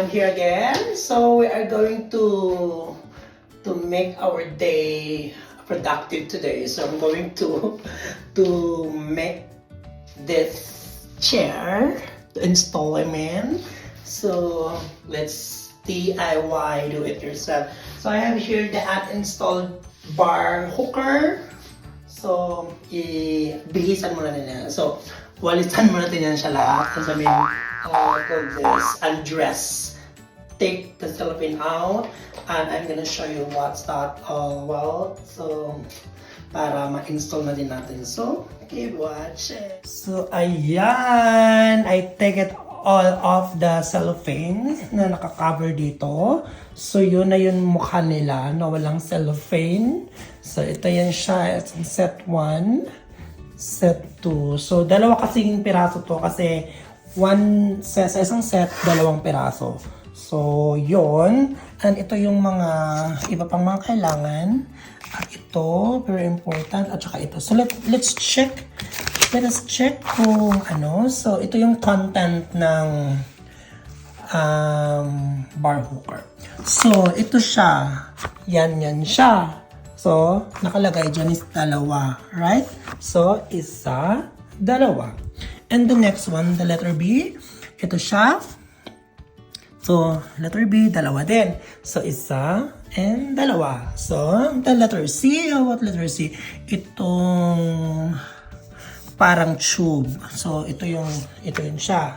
I'm here again. So we are going to make our day productive today. So I'm going to make this chair to install them in. So let's DIY, do it yourself. So I have here the uninstalled bar hooker. So ibihisan muna nila. So walitan muna natin yan siya lahat. And sabihin, call this undress. Take the cellophane out, and I'm gonna show you what's that all about. So para ma-install na din natin. So keep watching. So ayan, I take it all off the cellophane na naka-cover dito. So yun na yun mukha nila na walang cellophane. So ito yan siya, it's set 1, set 2. So dalawa kasing piraso to kasi sa isang set, dalawang piraso. So yun, and ito yung mga iba pang mga kailangan. At ito, very important, at saka ito. So let's check. Let us check kung ano. So ito yung content ng bar hooker. So ito siya. Yan siya. So nakalagay dyan is dalawa. Right? So isa, dalawa. And the next one, the letter B. Ito siya. So letter B, dalawa din. So isa and dalawa. So the letter C, what letter C? Itong parang tube. So ito yun siya.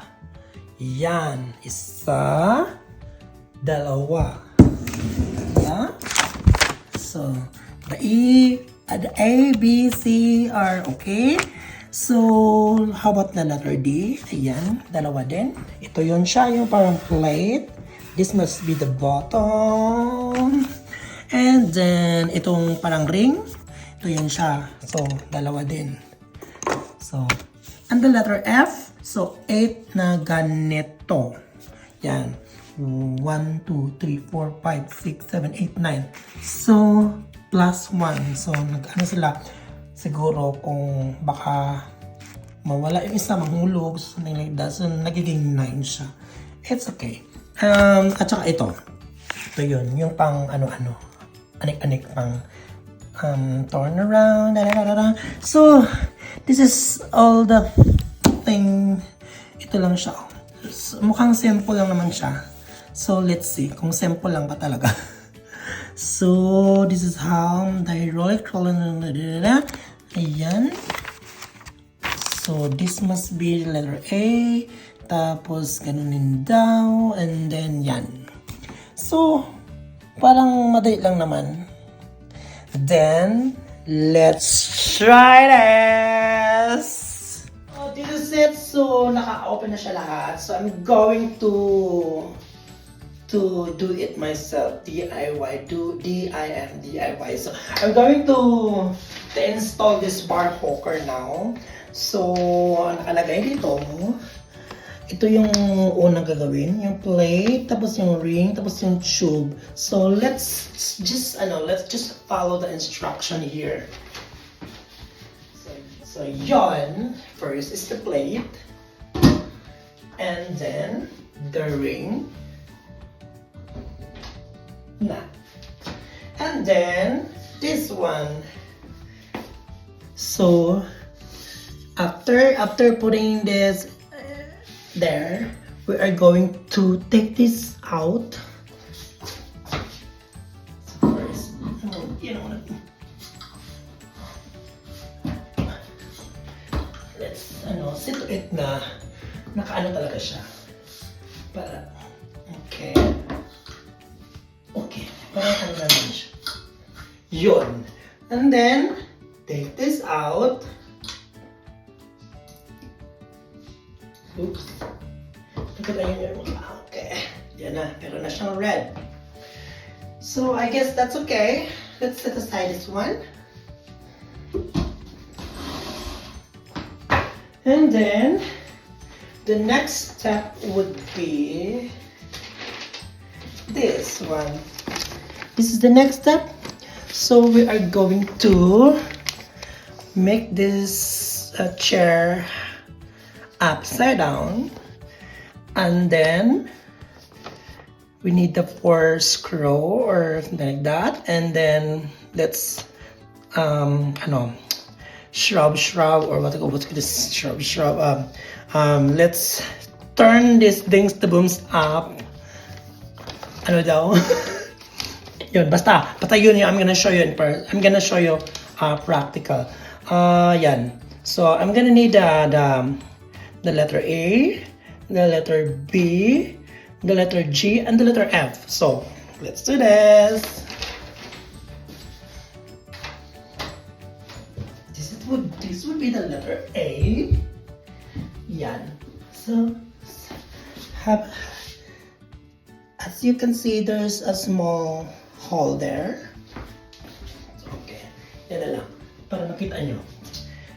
Yan, isa, dalawa. Yeah. So the A, B, C are okay. So how about the letter D? Ayan, dalawa din. Ito yun siya, yung parang plate. This must be the bottom. And then itong parang ring. Ito yun siya. So dalawa din. So, and the letter F, so 8 na ganito. Yan. 1, 2, 3, 4, 5, 6, 7, 8, 9. So, plus 1. So, nag-ano sila, siguro kung baka mawala yung isa, mahulog, something like that. So, nagiging 9 siya. It's okay. At saka ito. Ito yun. Yung pang ano-ano. Anik-anik pang turn around. So, this is all the thing. Ito lang siya. So, mukhang simple lang naman siya. So, let's see kung simple lang ba talaga. So, this is how the hydraulic roller. Ayan. So, this must be letter A. Tapos, ganunin daw. And then, yan. So, parang madali lang naman. Then, let's try this! Oh, this is it. So, naka-open na siya lahat. So, I'm going to do it myself. DIY. DIY. So, I'm going to install this bar hooker now. So, nakalagay dito. Ito yung unang gagawin, yung plate, tapos yung ring, tapos yung tube. So let's just follow the instruction here. So yon, first is the plate, and then the ring, and then this one. So after putting this there, we are going to take this out. So first, let's see to it na nakaano talaga siya. Para okay, parang ano naman siya. Yun. And then take this out. Oops. Okay. Yan na. Pero na siyang red. So, I guess that's okay. Let's set aside this one. And then, the next step would be this one. This is the next step. So, we are going to make this chair upside down, and then we need the 4 screw or something like that. And then let's shrub or what's this shrub. Let's turn these things, the booms up. Ano daw? Yun, basta yun yung I'm gonna show you practical. Yan. So I'm gonna need the letter A, the letter B, the letter G, and the letter F. So let's do this. This would be the letter A. Yan. So as you can see, there's a small hole there. Okay. Yan na lang. Para makita nyo.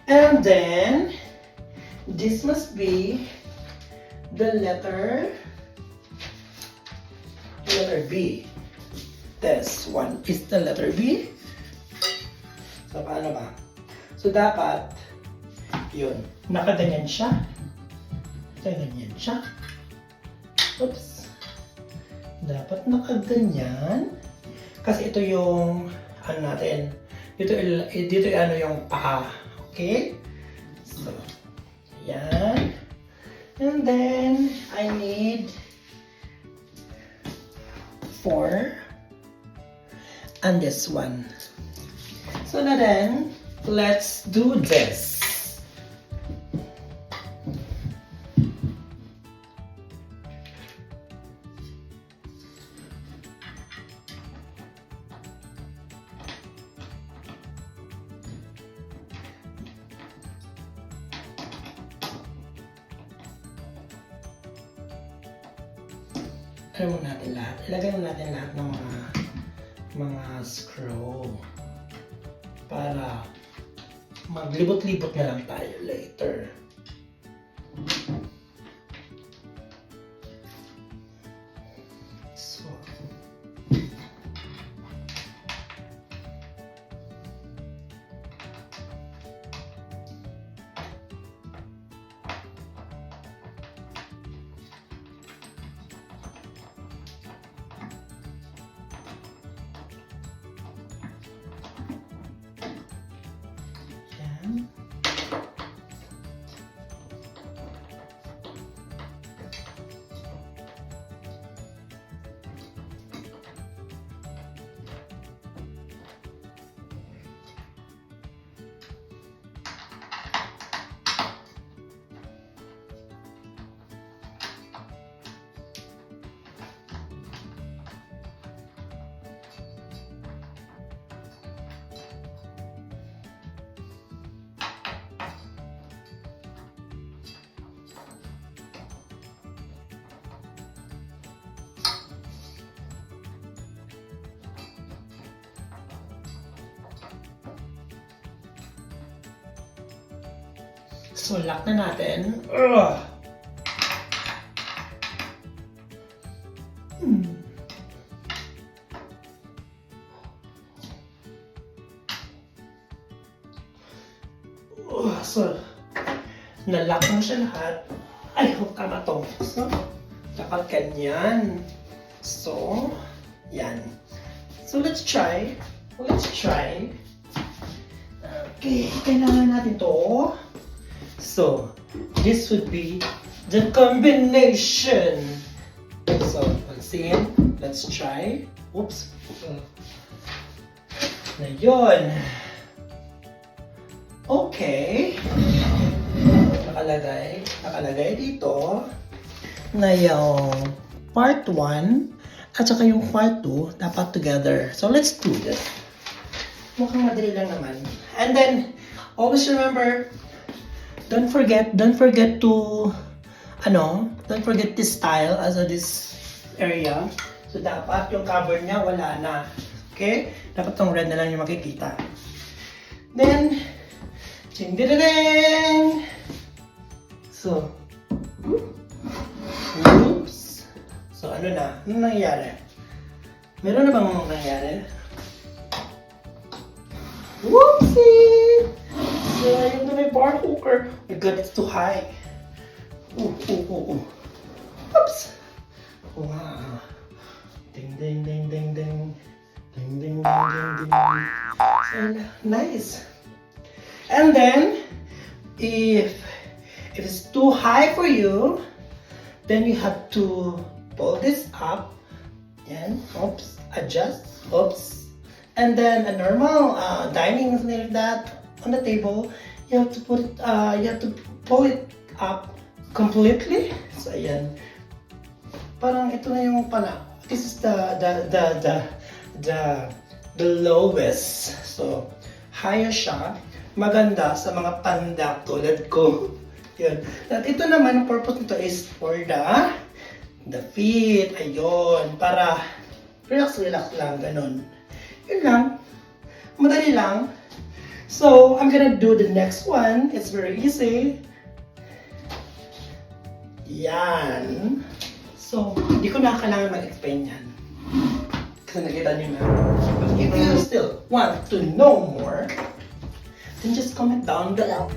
And then, this must be the letter B. This one is the letter B. So, paano ba? So, dapat, yun, nakaganyan siya. Nakaganyan siya. Oops. Dapat nakaganyan. Kasi ito yung, natin. Dito yung paa. Okay? So, yan. And then, I need 4. And this one. So na then, let's do this. Ano mo natin lahat? Ilagay mo natin lahat ng mga screw para maglibot-libot na lang tayo later. So, So, lock na natin. So, nalock mo siya lahat. Ay, tama to. So, dapat ganyan. So, yan. So, let's try. Okay, kailangan natin to. So, this would be the combination. So, once again, let's try. Oops. Na yun. Okay. Nakalagay dito na yung part 1 at saka yung part 2 dapat together. So, let's do this. Mukhang madali lang naman. And then, always remember, don't forget this tile as this area. So, dapat yung cover niya wala na. Okay? Dapat tong red na lang yung makikita. Then, ching-di-da-ding! So, oops! So, ano na? Ano nangyari? Meron na bang nangyari? Whoopsie! So, ayun na may bar hooker. My God, it's too high. Ooh. Oops! Wow. Ding, ding, ding, ding, ding. Ding, ding, ding, ding, ding. So, nice. And then, if it's too high for you, then you have to pull this up. Yan. Oops. Adjust. Oops. And then a normal dining like that on the table, you have to put it, you have to pull it up completely. So ayan. Parang ito na yung this is the lowest. So higher siya. Maganda sa mga panda tulad ko. Yun. At ito naman, ang purpose nito is for the feet. Ayun. Para relax lang. Ganun. Yun lang. Madali lang. So, I'm gonna do the next one. It's very easy. Yan. So, hindi ko na kailangan mag-explain yan. Kasi nakita niyo na. But if you still want to know more, then just comment down below.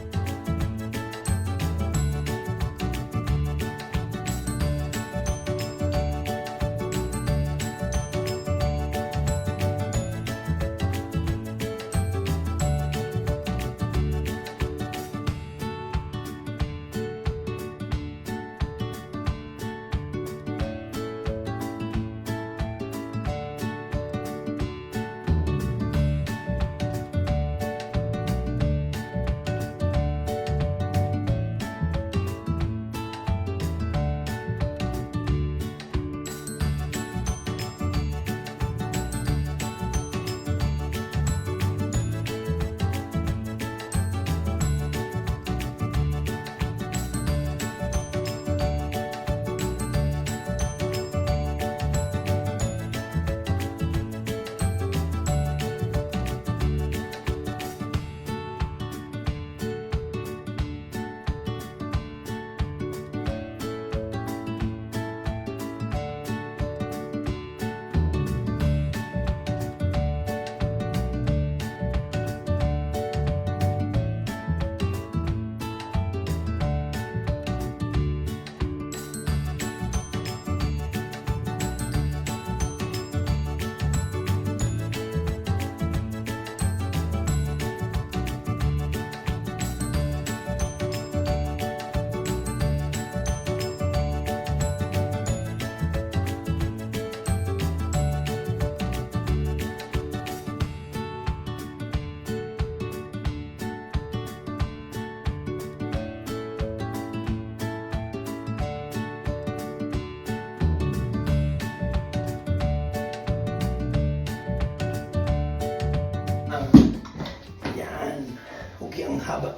Haba.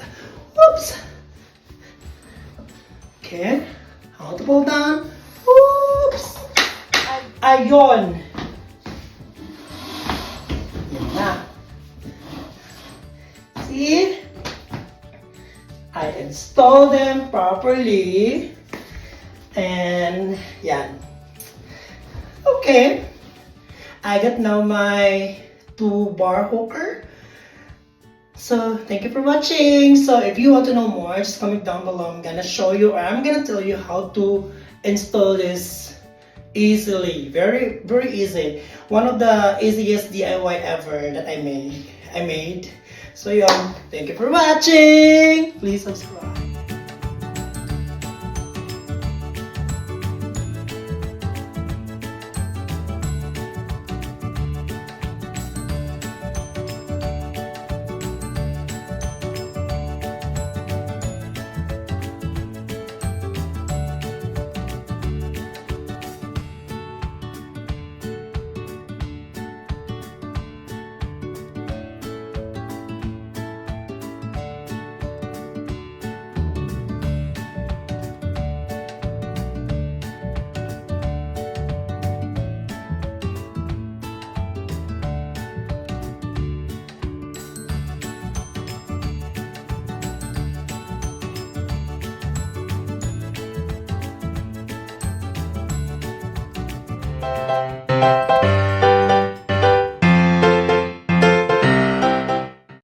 Oops! Okay. I want to pull down. Oops! Ayon! Yan na. See? I install them properly. And yan. Okay. I got now my 2-bar hooker. So, thank you for watching. So, if you want to know more, just comment down below. I'm gonna show you, or I'm gonna tell you how to install this easily. Very, very easy. One of the easiest DIY ever that I made. So, thank you for watching. Please subscribe.